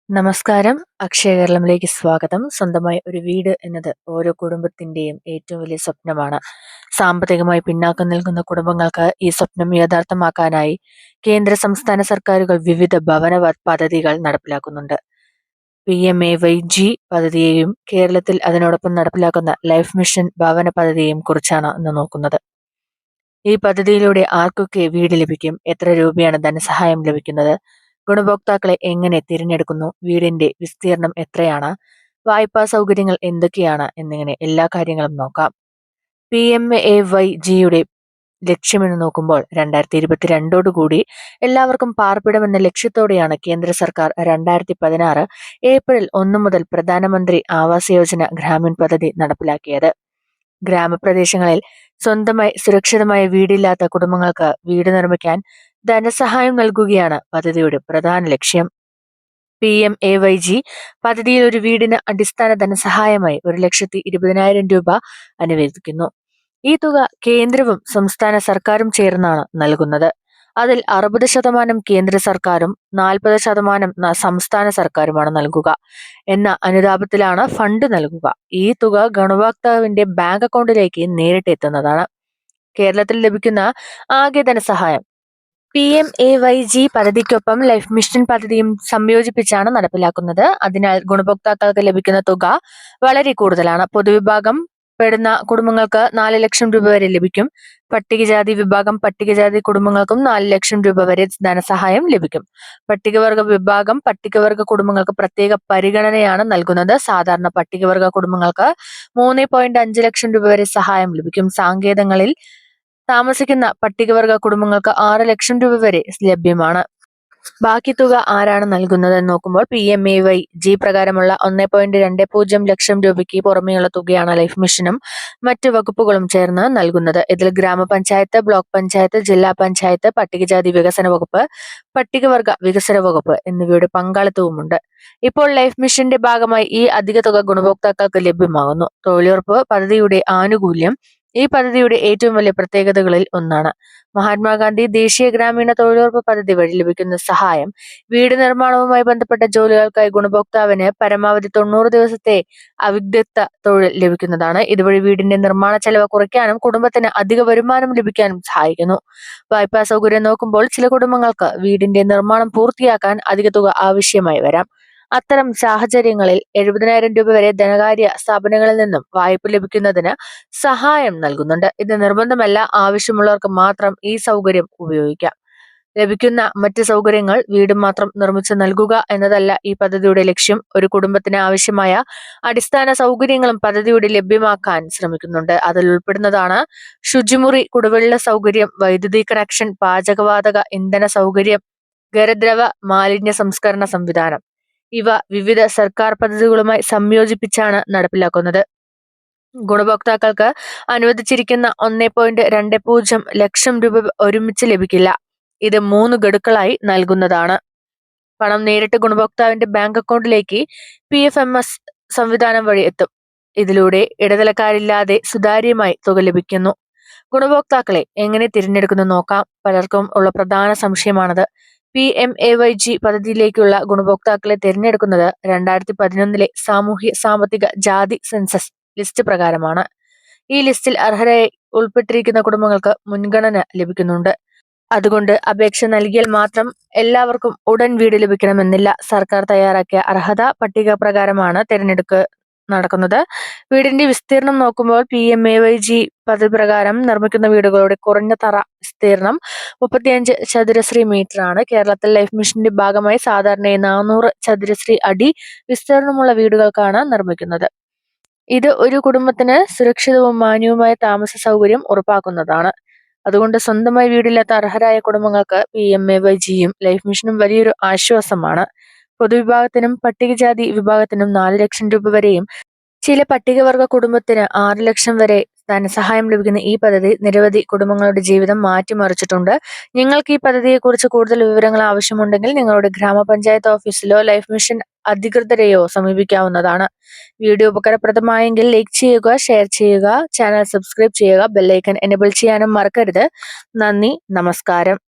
നമസ്കാരം. അക്ഷയ കേരളത്തിലേക്ക് സ്വാഗതം. സ്വന്തമായി ഒരു വീട് എന്നത് ഓരോ കുടുംബത്തിന്റെയും ഏറ്റവും വലിയ സ്വപ്നമാണ്. സാമ്പത്തികമായി പിന്നാക്കം നിൽക്കുന്ന കുടുംബങ്ങൾക്ക് ഈ സ്വപ്നം യാഥാർത്ഥ്യമാക്കാനായി കേന്ദ്ര സംസ്ഥാന സർക്കാരുകൾ വിവിധ ഭവന പദ്ധതികൾ നടപ്പിലാക്കുന്നുണ്ട്. PMAYG പദ്ധതിയെയും കേരളത്തിൽ അതിനോടൊപ്പം നടപ്പിലാക്കുന്ന ലൈഫ് മിഷൻ ഭവന പദ്ധതിയെയും കുറിച്ചാണ് ഇന്ന് നോക്കുന്നത്. ഈ പദ്ധതിയിലൂടെ ആർക്കൊക്കെ വീട് ലഭിക്കും, എത്ര രൂപയാണ് ധനസഹായം ലഭിക്കുന്നത്, ഗുണഭോക്താക്കളെ എങ്ങനെ തിരഞ്ഞെടുക്കുന്നു, വീടിന്റെ വിസ്തീർണം എത്രയാണ്, വായ്പാ സൗകര്യങ്ങൾ എന്തൊക്കെയാണ് എന്നിങ്ങനെ എല്ലാ കാര്യങ്ങളും നോക്കാം. PMAYGയുടെ ലക്ഷ്യമെന്ന് നോക്കുമ്പോൾ 2022 എല്ലാവർക്കും പാർപ്പിടം എന്ന ലക്ഷ്യത്തോടെയാണ് കേന്ദ്ര സർക്കാർ 2016 ഏപ്രിൽ 1 മുതൽ പ്രധാനമന്ത്രി ആവാസ് യോജന ഗ്രാമീൺ പദ്ധതി നടപ്പിലാക്കിയത്. ഗ്രാമപ്രദേശങ്ങളിൽ സ്വന്തമായി സുരക്ഷിതമായ വീടില്ലാത്ത കുടുംബങ്ങൾക്ക് വീട് നിർമ്മിക്കാൻ ധനസഹായം നൽകുകയാണ് പദ്ധതിയുടെ പ്രധാന ലക്ഷ്യം. PMAYG പദ്ധതിയിൽ ഒരു വീടിന് അടിസ്ഥാന ധനസഹായമായി 1,20,000 രൂപ അനുവദിക്കുന്നു. ഈ തുക കേന്ദ്രവും സംസ്ഥാന സർക്കാരും ചേർന്നാണ് നൽകുന്നത്. അതിൽ 60% കേന്ദ്ര സർക്കാരും 40% സംസ്ഥാന സർക്കാരുമാണ് നൽകുക എന്ന അനുതാപത്തിലാണ് ഫണ്ട് നൽകുക. ഈ തുക ഗുണഭോക്താവിന്റെ ബാങ്ക് അക്കൗണ്ടിലേക്ക് നേരിട്ട് എത്തുന്നതാണ്. കേരളത്തിൽ ലഭിക്കുന്ന ആകെ ധനസഹായം PMAYG പദ്ധതിക്കൊപ്പം ലൈഫ് മിഷൻ പദ്ധതിയും സംയോജിപ്പിച്ചാണ് നടപ്പിലാക്കുന്നത്. അതിനാൽ ഗുണഭോക്താക്കൾക്ക് ലഭിക്കുന്ന തുക വളരെ കൂടുതലാണ്. പൊതുവിഭാഗം പെടുന്ന കുടുംബങ്ങൾക്ക് 4 ലക്ഷം രൂപ വരെ ലഭിക്കും. പട്ടികജാതി വിഭാഗം പട്ടികജാതി കുടുംബങ്ങൾക്കും 4 ലക്ഷം രൂപ വരെ ധനസഹായം ലഭിക്കും. പട്ടികവർഗ വിഭാഗം പട്ടികവർഗ കുടുംബങ്ങൾക്ക് പ്രത്യേക പരിഗണനയാണ് നൽകുന്നത്. സാധാരണ പട്ടികവർഗ കുടുംബങ്ങൾക്ക് 3.5 ലക്ഷം രൂപ വരെ സഹായം ലഭിക്കും. സാങ്കേതങ്ങളിൽ താമസിക്കുന്ന പട്ടികവർഗ കുടുംബങ്ങൾക്ക് 6 ലക്ഷം രൂപ വരെ ലഭ്യമാണ്. ബാക്കി തുക ആരാണ് നൽകുന്നതെന്ന് നോക്കുമ്പോൾ PMAYG പ്രകാരമുള്ള 1.20 ലക്ഷം രൂപയ്ക്ക് പുറമെയുള്ള തുകയാണ് ലൈഫ് മിഷനും മറ്റു വകുപ്പുകളും ചേർന്ന് നൽകുന്നത്. ഇതിൽ ഗ്രാമപഞ്ചായത്ത്, ബ്ലോക്ക് പഞ്ചായത്ത്, ജില്ലാ പഞ്ചായത്ത്, പട്ടികജാതി വികസന വകുപ്പ്, പട്ടികവർഗ വികസന വകുപ്പ് എന്നിവയുടെ പങ്കാളിത്തവുമുണ്ട്. ഇപ്പോൾ ലൈഫ് മിഷന്റെ ഭാഗമായി ഈ അധിക തുക ഗുണഭോക്താക്കൾക്ക് ലഭ്യമാകുന്നു. തൊഴിലുറപ്പ് പദ്ധതിയുടെ ആനുകൂല്യം ഈ പദ്ധതിയുടെ ഏറ്റവും വലിയ പ്രത്യേകതകളിൽ ഒന്നാണ്. മഹാത്മാഗാന്ധി ദേശീയ ഗ്രാമീണ തൊഴിലുറപ്പ് പദ്ധതി വഴി ലഭിക്കുന്ന സഹായം വീട് നിർമ്മാണവുമായി ബന്ധപ്പെട്ട ജോലികൾക്കായി ഗുണഭോക്താവിന് പരമാവധി 90 ദിവസത്തെ അവിദഗ്ധ തൊഴിൽ ലഭിക്കുന്നതാണ്. ഇതുവഴി വീടിന്റെ നിർമ്മാണ ചെലവ് കുറയ്ക്കാനും കുടുംബത്തിന് അധിക വരുമാനം ലഭിക്കാനും സഹായിക്കുന്നു. വായ്പാ സൗകര്യം നോക്കുമ്പോൾ ചില കുടുംബങ്ങൾക്ക് വീടിന്റെ നിർമ്മാണം പൂർത്തിയാക്കാൻ അധിക തുക ആവശ്യമായി വരാം. അത്തരം സാഹചര്യങ്ങളിൽ 70,000 രൂപ വരെ ധനകാര്യ സ്ഥാപനങ്ങളിൽ നിന്നും വായ്പ ലഭിക്കുന്നതിന് സഹായം നൽകുന്നുണ്ട്. ഇത് നിർബന്ധമല്ല, ആവശ്യമുള്ളവർക്ക് മാത്രം ഈ സൗകര്യം ഉപയോഗിക്കാം. ലഭിക്കുന്ന മറ്റ് സൗകര്യങ്ങൾ വീട് മാത്രം നിർമ്മിച്ച് നൽകുക എന്നതല്ല ഈ പദ്ധതിയുടെ ലക്ഷ്യം. ഒരു കുടുംബത്തിന് ആവശ്യമായ അടിസ്ഥാന സൗകര്യങ്ങളും പദ്ധതിയുടെ ലഭ്യമാക്കാൻ ശ്രമിക്കുന്നുണ്ട്. അതിൽ ഉൾപ്പെടുന്നതാണ് ശുചിമുറി, കുടിവെള്ള സൗകര്യം, വൈദ്യുതി കണക്ഷൻ, പാചകവാതക ഇന്ധന സൗകര്യം, ഖരദ്രവ മാലിന്യ സംസ്കരണ സംവിധാനം. ഇവ വിവിധ സർക്കാർ പദ്ധതികളുമായി സംയോജിപ്പിച്ചാണ് നടപ്പിലാക്കുന്നത്. ഗുണഭോക്താക്കൾക്ക് അനുവദിച്ചിരിക്കുന്ന 1.20 ലക്ഷം രൂപ ഒരുമിച്ച് ലഭിക്കില്ല. ഇത് 3 ഗഡുക്കളായി നൽകുന്നതാണ്. പണം നേരിട്ട് ഗുണഭോക്താവിന്റെ ബാങ്ക് അക്കൗണ്ടിലേക്ക് PFMS സംവിധാനം വഴി എത്തും. ഇതിലൂടെ ഇടനിലക്കാരില്ലാതെ സുതാര്യമായി തുക ലഭിക്കുന്നു. ഗുണഭോക്താക്കളെ എങ്ങനെ തിരഞ്ഞെടുക്കുന്നു നോക്കാം. പലർക്കും ഉള്ള പ്രധാന സംശയമാണത്. PMAYG പദ്ധതിയിലേക്കുള്ള ഗുണഭോക്താക്കളെ തിരഞ്ഞെടുക്കുന്നത് 2011 സാമൂഹ്യ സാമ്പത്തിക ജാതി സെൻസസ് ലിസ്റ്റ് പ്രകാരമാണ്. ഈ ലിസ്റ്റിൽ അർഹരായി ഉൾപ്പെട്ടിരിക്കുന്ന കുടുംബങ്ങൾക്ക് മുൻഗണന ലഭിക്കുന്നുണ്ട്. അതുകൊണ്ട് അപേക്ഷ നൽകിയാൽ മാത്രം എല്ലാവർക്കും ഉടൻ വീട് ലഭിക്കണമെന്നില്ല. സർക്കാർ തയ്യാറാക്കിയ അർഹതാ പട്ടിക പ്രകാരമാണ് തിരഞ്ഞെടുപ്പ് നടക്കുന്നത്. വീടിന്റെ വിസ്തീർണം നോക്കുമ്പോൾ PMAYG പദ്ധതി പ്രകാരം നിർമ്മിക്കുന്ന വീടുകളുടെ കുറഞ്ഞ തറ വിസ്തീർണം 35 ചതുരശ്രീ മീറ്റർ ആണ്. കേരളത്തിൽ ലൈഫ് മിഷന്റെ ഭാഗമായി സാധാരണയായി 400 ചതുരശ്രീ അടി വിസ്തീർണമുള്ള വീടുകൾക്കാണ് നിർമ്മിക്കുന്നത്. ഇത് ഒരു കുടുംബത്തിന് സുരക്ഷിതവും മാന്യവുമായ താമസ സൗകര്യം ഉറപ്പാക്കുന്നതാണ്. അതുകൊണ്ട് സ്വന്തമായി വീടില്ലാത്ത അർഹരായ കുടുംബങ്ങൾക്ക് PMAYGയും ലൈഫ് മിഷനും വലിയൊരു ആശ്വാസമാണ്. പൊതുവിഭാഗത്തിനും പട്ടികജാതി വിഭാഗത്തിനും 4 ലക്ഷം രൂപ വരെയും ചില പട്ടികവർഗ കുടുംബത്തിന് 6 ലക്ഷം വരെ ധനസഹായം ലഭിക്കുന്ന ഈ പദ്ധതി നിരവധി കുടുംബങ്ങളുടെ ജീവിതം മാറ്റിമറിച്ചിട്ടുണ്ട്. നിങ്ങൾക്ക് ഈ പദ്ധതിയെക്കുറിച്ച് കൂടുതൽ വിവരങ്ങൾ ആവശ്യമുണ്ടെങ്കിൽ നിങ്ങളുടെ ഗ്രാമപഞ്ചായത്ത് ഓഫീസിലോ ലൈഫ് മിഷൻ അധികൃതരെയോ സമീപിക്കാവുന്നതാണ്. വീഡിയോ ഉപകാരപ്രദമായെങ്കിൽ ലൈക്ക് ചെയ്യുക, ഷെയർ ചെയ്യുക, ചാനൽ സബ്സ്ക്രൈബ് ചെയ്യുക, ബെല്ലൈക്കൺ എനേബിൾ ചെയ്യാനും മറക്കരുത്. നന്ദി, നമസ്കാരം.